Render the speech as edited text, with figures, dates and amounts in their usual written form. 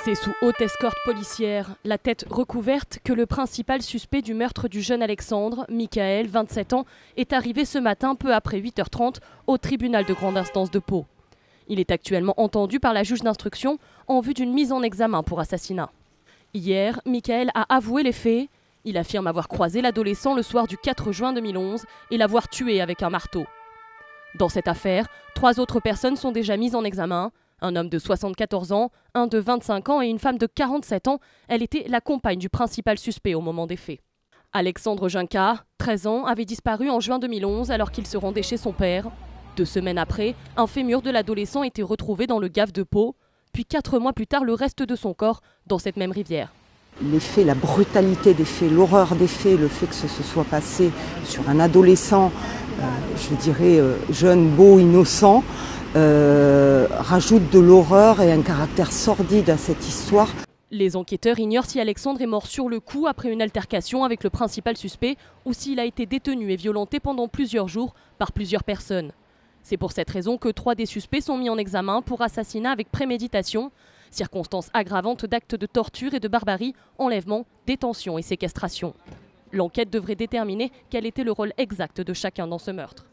C'est sous haute escorte policière, la tête recouverte, que le principal suspect du meurtre du jeune Alexandre, Michael, 27 ans, est arrivé ce matin peu après 8h30 au tribunal de grande instance de Pau. Il est actuellement entendu par la juge d'instruction en vue d'une mise en examen pour assassinat. Hier, Michael a avoué les faits. Il affirme avoir croisé l'adolescent le soir du 4 juin 2011 et l'avoir tué avec un marteau. Dans cette affaire, 3 autres personnes sont déjà mises en examen. Un homme de 74 ans, un de 25 ans et une femme de 47 ans. Elle était la compagne du principal suspect au moment des faits. Alexandre Junca, 13 ans, avait disparu en juin 2011 alors qu'il se rendait chez son père. 2 semaines après, un fémur de l'adolescent était retrouvé dans le gave de Pau. Puis 4 mois plus tard, le reste de son corps dans cette même rivière. Les faits, la brutalité des faits, l'horreur des faits, le fait que ce se soit passé sur un adolescent, je dirais jeune, beau, innocent, rajoute de l'horreur et un caractère sordide à cette histoire. Les enquêteurs ignorent si Alexandre est mort sur le coup après une altercation avec le principal suspect ou s'il a été détenu et violenté pendant plusieurs jours par plusieurs personnes. C'est pour cette raison que 3 des suspects sont mis en examen pour assassinat avec préméditation, circonstances aggravantes d'actes de torture et de barbarie, enlèvement, détention et séquestration. L'enquête devrait déterminer quel était le rôle exact de chacun dans ce meurtre.